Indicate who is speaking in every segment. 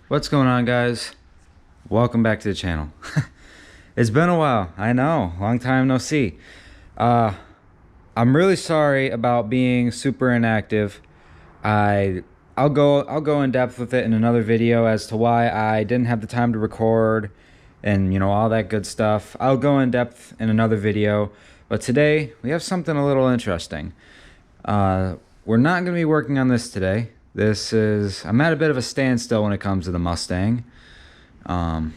Speaker 1: What's going on, guys? Welcome back to the channel. It's been a while, I know, long time no see. I'm really sorry about being super inactive. I'll go in depth with it in another video as to why I didn't have the time to record and all that good stuff. I'll go in depth in another video, but today we have something a little interesting. We're not going to be working on this today. I'm at a bit of a standstill when it comes to the Mustang. So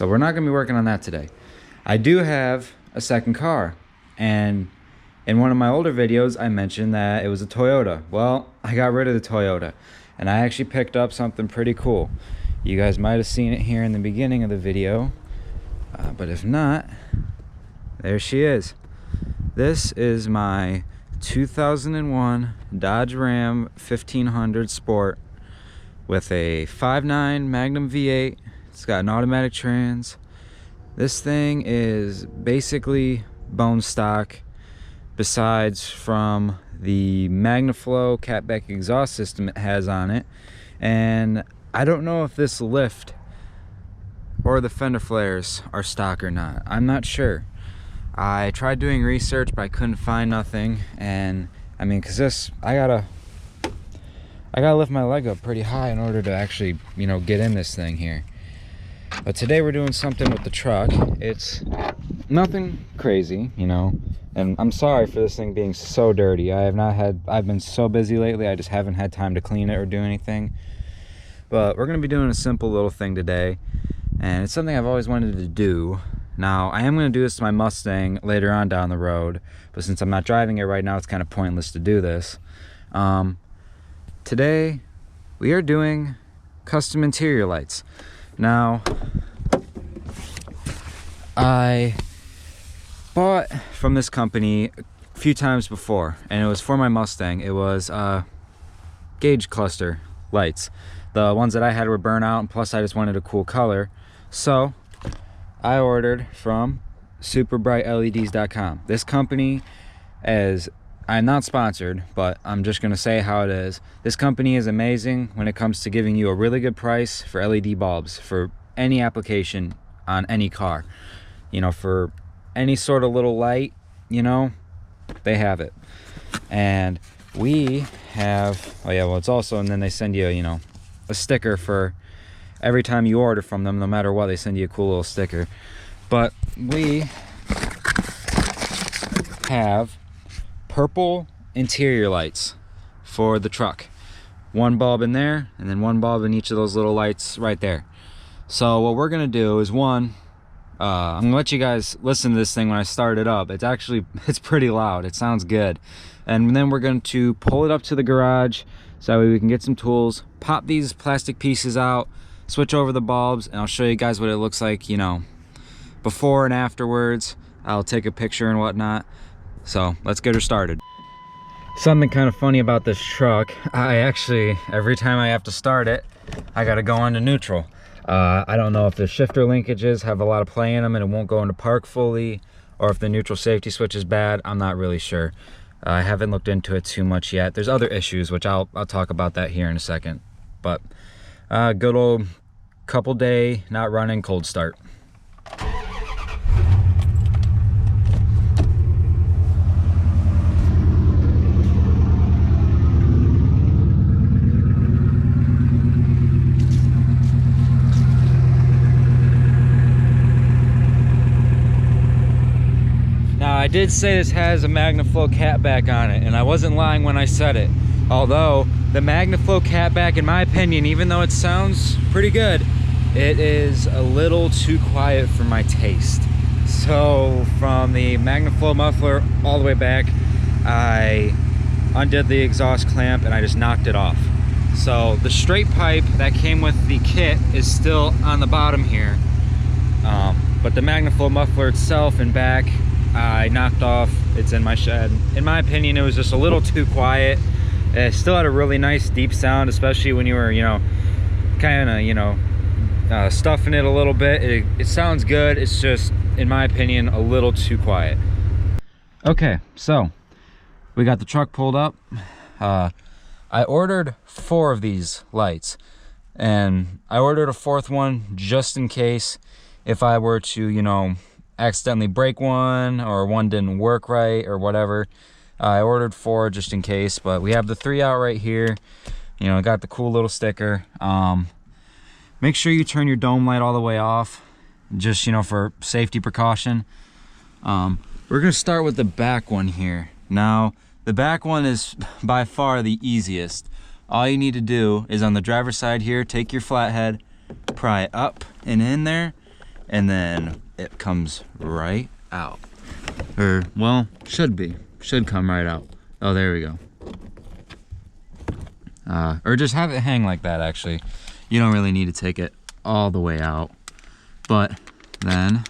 Speaker 1: we're not going to be working on that today. I do have a second car, and in one of my older videos I mentioned that it was a Toyota. Well, I got rid of the Toyota and I actually picked up something pretty cool. You guys might have seen it here in the beginning of the video, but if not, there she is. This is my 2001 Dodge Ram 1500 Sport with a 5.9 Magnum V8. It's got an automatic trans. This thing is basically bone stock, besides from the MagnaFlow catback exhaust system it has on it. And I don't know if this lift or the fender flares are stock or not. I'm not sure. I tried doing research, but I couldn't find nothing. And I mean, cause I gotta lift my leg up pretty high in order to actually, get in this thing here. But today we're doing something with the truck. It's nothing crazy, and I'm sorry for this thing being so dirty. I've been so busy lately, I just haven't had time to clean it or do anything. But we're gonna be doing a simple little thing today, and it's something I've always wanted to do. Now, I am going to do this to my Mustang later on down the road, but since I'm not driving it right now, it's kind of pointless to do this. Today, we are doing custom interior lights. Now, I bought from this company a few times before, and it was for my Mustang. It was gauge cluster lights. The ones that I had were burnout, and plus I just wanted a cool color. So I ordered from superbrightleds.com. This company I'm not sponsored, but I'm just going to say how it is. This company is amazing when it comes to giving you a really good price for LED bulbs for any application on any car. For any sort of little light, they have it. And we have, it's also, and then they send you, a sticker for every time you order from them. No matter what, they send you a cool little sticker. But we have purple interior lights for the truck. One bulb in there, and then one bulb in each of those little lights right there. So what we're gonna do is I'm gonna let you guys listen to this thing when I start it up. It's pretty loud. It sounds good. And then we're going to pull it up to the garage so that way we can get some tools, pop these plastic pieces out, switch over the bulbs, and I'll show you guys what it looks like, before and afterwards. I'll take a picture and whatnot. So let's get her started. Something kind of funny about this truck, every time I have to start it, I gotta go into neutral. I don't know if the shifter linkages have a lot of play in them and it won't go into park fully, or if the neutral safety switch is bad. I'm not really sure. I haven't looked into it too much yet. There's other issues, which I'll talk about that here in a second. But good old couple day not running cold start. Now, I did say this has a MagnaFlow catback on it, and I wasn't lying when I said it. Although the MagnaFlow catback, in my opinion, even though it sounds pretty good, it is a little too quiet for my taste. So from the MagnaFlow muffler all the way back, I undid the exhaust clamp and I just knocked it off. So the straight pipe that came with the kit is still on the bottom here, but the MagnaFlow muffler itself and back, I knocked off. It's in my shed. In my opinion, it was just a little too quiet. It still had a really nice deep sound, especially when you were, kind of, stuffing it a little bit. It sounds good. It's just, in my opinion, a little too quiet. Okay, so we got the truck pulled up. I ordered 4 of these lights, And I ordered a fourth one just in case if I were to, you know, accidentally break one or one didn't work right or whatever. I ordered 4 just in case, but we have the 3 out right here. You know, got the cool little sticker. Make sure you turn your dome light all the way off, just, you know, for safety precaution. We're gonna start with the back one here. Now, the back one is by far the easiest. All you need to do is on the driver's side here, take your flathead, pry it up and in there, and then it comes right out. Or, well, should come right out. Oh, there we go. Or just have it hang like that, actually. You don't really need to take it all the way out. But then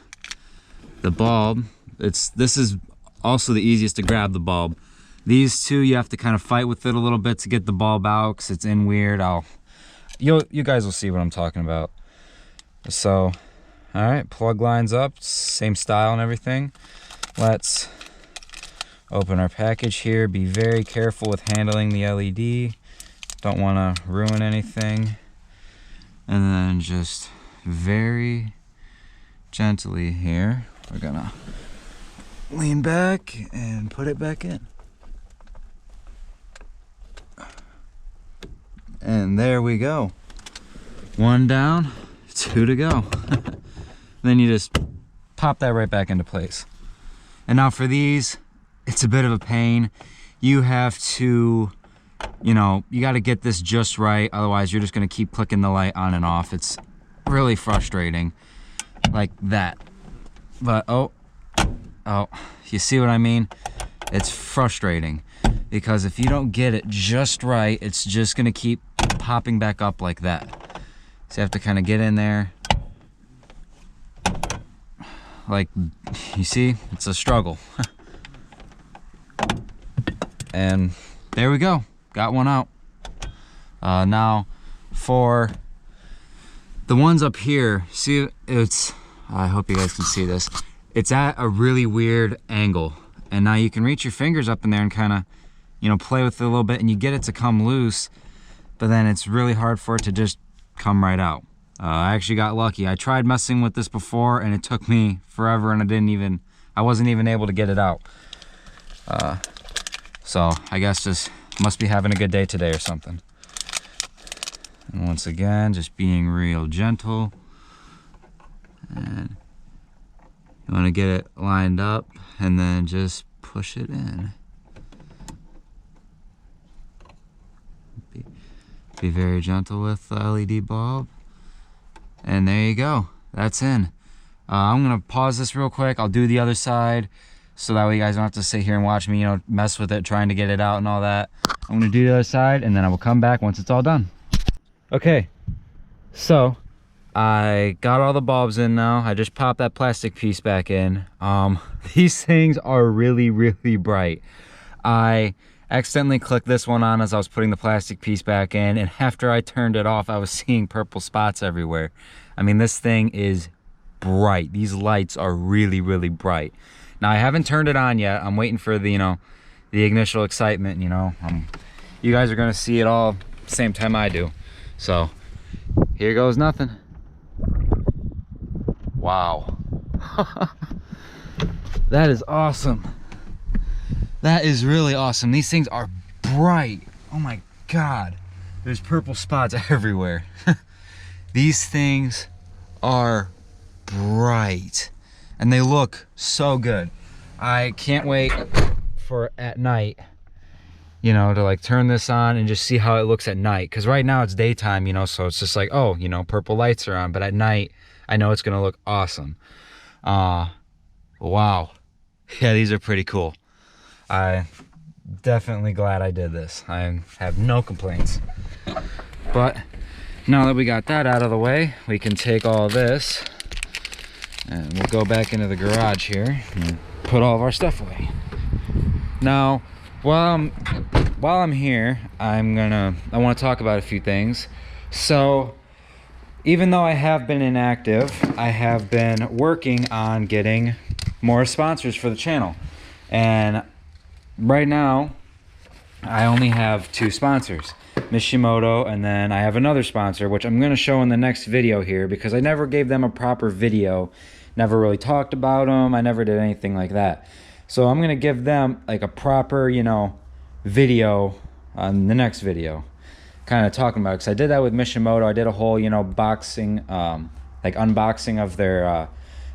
Speaker 1: the bulb, this is also the easiest to grab the bulb. These two, you have to kind of fight with it a little bit to get the bulb out because it's in weird. You guys will see what I'm talking about. So, all right, plug lines up, same style and everything. Let's open our package here. Be very careful with handling the LED. Don't want to ruin anything. And then just very gently here, we're gonna lean back and put it back in. And there we go. 1 down, 2 to go. Then you just pop that right back into place. And now for these, it's a bit of a pain. You have to, you know, you got to get this just right. Otherwise, you're just going to keep clicking the light on and off. It's really frustrating like that. But, oh, you see what I mean? It's frustrating because if you don't get it just right, it's just going to keep popping back up like that. So you have to kind of get in there. Like, you see, it's a struggle. And there we go. Got one out. Now, for the ones up here, see, I hope you guys can see this. It's at a really weird angle. And now you can reach your fingers up in there and kind of, you know, play with it a little bit and you get it to come loose. But then it's really hard for it to just come right out. I actually got lucky. I tried messing with this before and it took me forever and I wasn't even able to get it out. So I guess just must be having a good day today or something. And once again, just being real gentle. And you want to get it lined up and then just push it in. Be very gentle with the LED bulb. And there you go. That's in. I'm going to pause this real quick. I'll do the other side so that way you guys don't have to sit here and watch me, you know, mess with it, trying to get it out and all that. I'm going to do the other side and then I will come back once it's all done. Okay, so I got all the bulbs in now. I just popped that plastic piece back in. These things are really, really bright. I accidentally clicked this one on as I was putting the plastic piece back in, and after I turned it off, I was seeing purple spots everywhere. I mean, this thing is bright. These lights are really, really bright. Now, I haven't turned it on yet. I'm waiting for the, you know, the initial excitement, you know. You guys are gonna see it all same time I do. So, here goes nothing. Wow. That is awesome. That is really awesome. These things are bright. Oh my God. There's purple spots everywhere. These things are bright. And they look so good. I can't wait for at night, you know, to like turn this on and just see how it looks at night. Because right now it's daytime, you know, so it's just like, oh, you know, purple lights are on. But at night, I know it's going to look awesome. Wow. Yeah, these are pretty cool. I'm definitely glad I did this. I have no complaints. But now that we got that out of the way, we can take all this and we'll go back into the garage here and put all of our stuff away. Now, while I'm here, I want to talk about a few things. So, even though I have been inactive, I have been working on getting more sponsors for the channel. And right now, I only have 2 sponsors. Mishimoto, and then I have another sponsor, which I'm going to show in the next video here, because I never gave them a proper video, never really talked about them, I never did anything like that. So I'm going to give them like a proper, you know, video on the next video, kind of talking about it, because I did that with Mishimoto. I did a whole, you know, boxing, like unboxing of their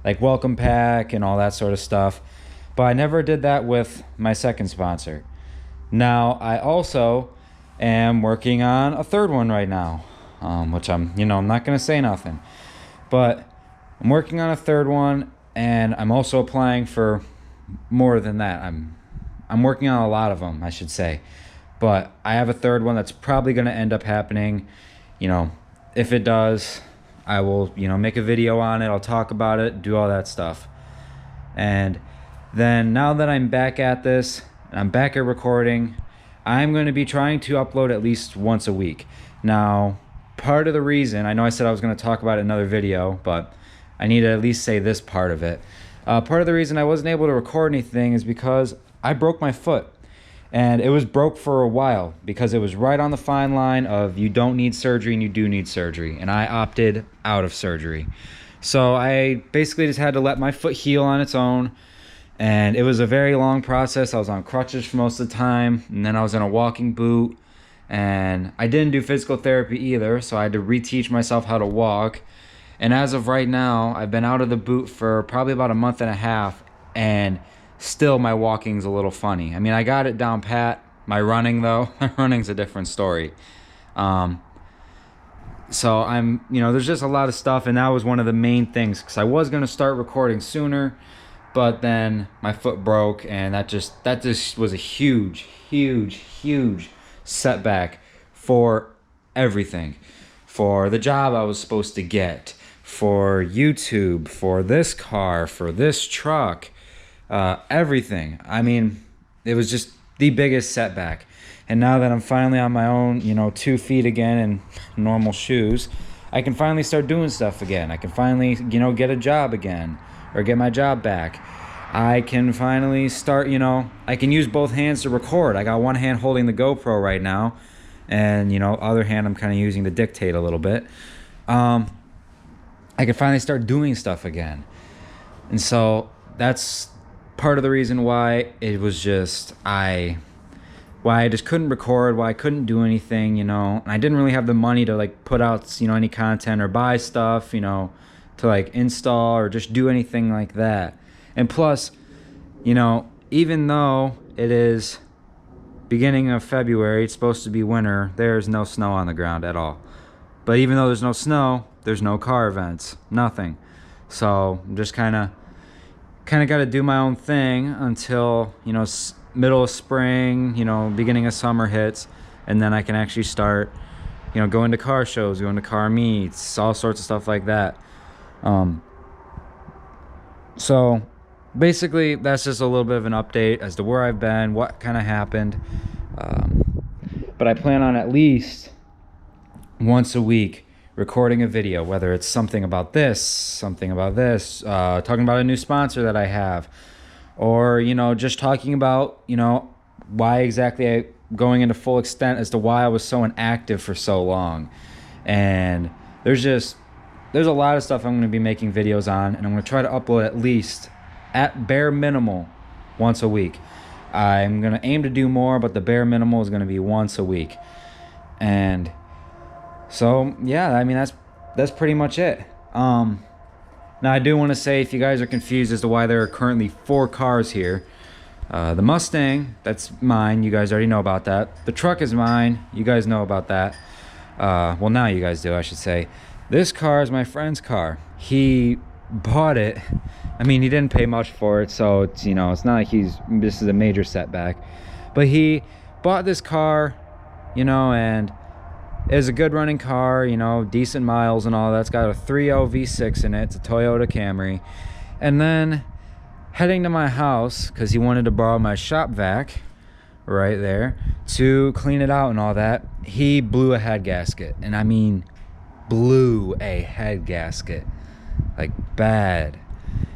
Speaker 1: like welcome pack and all that sort of stuff, but I never did that with my second sponsor. Now I also am working on a third one right now, which I'm not gonna say nothing, but I'm working on a third one, and I'm also applying for more than that. I'm working on a lot of them, I should say, but I have a third one that's probably going to end up happening. You know, if it does, I will, you know, make a video on it, I'll talk about it, do all that stuff. And then now that I'm back at this, I'm back at recording, I'm going to be trying to upload at least once a week. Now, part of the reason, I know I said I was going to talk about it in another video, but I need to at least say this part of it. Part of the reason I wasn't able to record anything is because I broke my foot. And it was broke for a while, because it was right on the fine line of you don't need surgery and you do need surgery. And I opted out of surgery. So I basically just had to let my foot heal on its own. And it was a very long process. I was on crutches for most of the time, and then I was in a walking boot, and I didn't do physical therapy either, so I had to reteach myself how to walk. And as of right now, I've been out of the boot for probably about a month and a half, and still my walking's a little funny. I mean, I got it down pat. My running, though, my running's a different story. So I'm, there's just a lot of stuff, and that was one of the main things, because I was going to start recording sooner, but then my foot broke, and that just was a huge setback for everything. For the job I was supposed to get, for YouTube, for this car, for this truck, everything. I mean, it was just the biggest setback. And now that I'm finally on my own, 2 feet again in normal shoes, I can finally start doing stuff again. I can finally, get a job again, or get my job back. I can finally start, I can use both hands to record. I got one hand holding the GoPro right now, and, other hand I'm kind of using to dictate a little bit. I can finally start doing stuff again. And so that's part of the reason why it was just, why I just couldn't record, why I couldn't do anything, and I didn't really have the money to like put out, any content or buy stuff, to like install or just do anything like that. And plus, even though it is beginning of February, it's supposed to be winter, there's no snow on the ground at all. But even though there's no snow, there's no car events, nothing. So I'm just kind of got to do my own thing until, middle of spring, beginning of summer hits, and then I can actually start, going to car shows, going to car meets, all sorts of stuff like that. So basically, that's just a little bit of an update as to where I've been, what kind of happened. But I plan on at least once a week recording a video, whether it's something about this, talking about a new sponsor that I have, or, just talking about, why exactly I'm going into full extent as to why I was so inactive for so long. And there's a lot of stuff I'm going to be making videos on, and I'm going to try to upload at least, at bare minimal, once a week. I'm going to aim to do more, but the bare minimal is going to be once a week. And so, yeah, I mean, that's pretty much it. Now, I do want to say, if you guys are confused as to why there are currently 4 cars here, the Mustang, that's mine. You guys already know about that. The truck is mine. You guys know about that. Well, now you guys do, I should say. This car is my friend's car. He bought it. I mean, he didn't pay much for it, so it's, it's not like this is a major setback. But he bought this car, and it's a good running car, decent miles and all that. It's got a 3.0 V6 in it. It's a Toyota Camry. And then heading to my house, because he wanted to borrow my shop vac right there to clean it out and all that, he blew a head gasket. And I mean, blew a head gasket. Like, bad.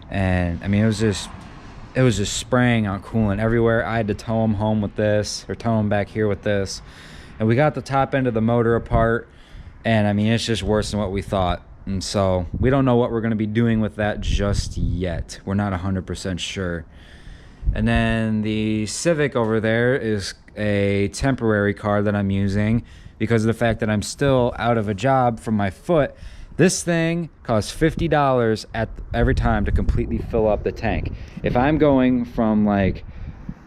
Speaker 1: And I mean, it was just spraying out coolant everywhere. I had to tow him home with this, or tow him back here with this. And we got the top end of the motor apart, and I mean, it's just worse than what we thought. And so we don't know what we're going to be doing with that just yet. We're not 100% sure. And then the Civic over there is a temporary car that I'm using because of the fact that I'm still out of a job from my foot. This thing costs $50 every time to completely fill up the tank. If I'm going from like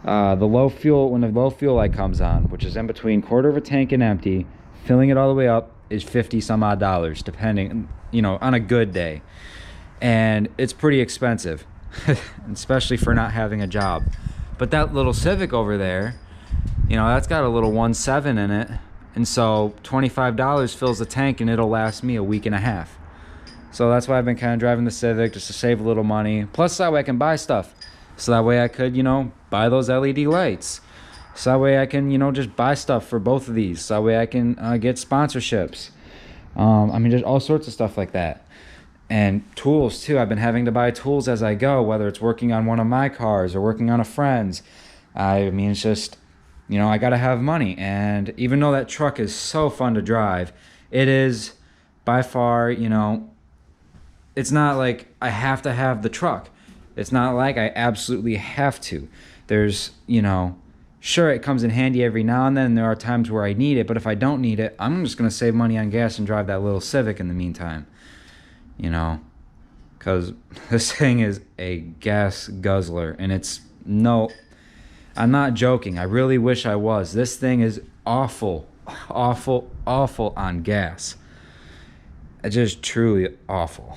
Speaker 1: the low fuel, when the low fuel light comes on, which is in between quarter of a tank and empty, filling it all the way up is 50 some odd dollars, depending, you know, on a good day. And it's pretty expensive, especially for not having a job. But that little Civic over there, you know, that's got a little 1.7 in it. And so $25 fills the tank and it'll last me a week and a half. So that's why I've been kind of driving the Civic, just to save a little money. Plus that way I can buy stuff. So that way I could, you know, buy those LED lights. So that way I can, you know, just buy stuff for both of these. So that way I can get sponsorships. I mean, there's all sorts of stuff like that. And tools too. I've been having to buy tools as I go, whether it's working on one of my cars or working on a friend's. I mean, it's just, you know, I gotta have money. And even though that truck is so fun to drive, it is by far, you know, it's not like I have to have the truck. It's not like I absolutely have to. There's, you know, sure, it comes in handy every now and then. There are times where I need it, but if I don't need it, I'm just going to save money on gas and drive that little Civic in the meantime. You know, because this thing is a gas guzzler, and it's no, I'm not joking. I really wish I was. This thing is awful, awful, awful on gas. It's just truly awful.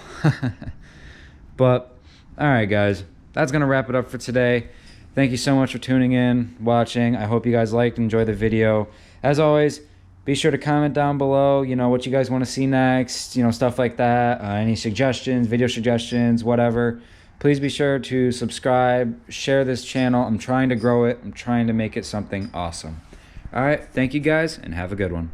Speaker 1: But, all right, guys, that's going to wrap it up for today. Thank you so much for tuning in, watching. I hope you guys liked and enjoyed the video. As always, be sure to comment down below, you know, what you guys want to see next, you know, stuff like that. Any suggestions, video suggestions, whatever. Please be sure to subscribe, share this channel. I'm trying to grow it. I'm trying to make it something awesome. All right, thank you guys, and have a good one.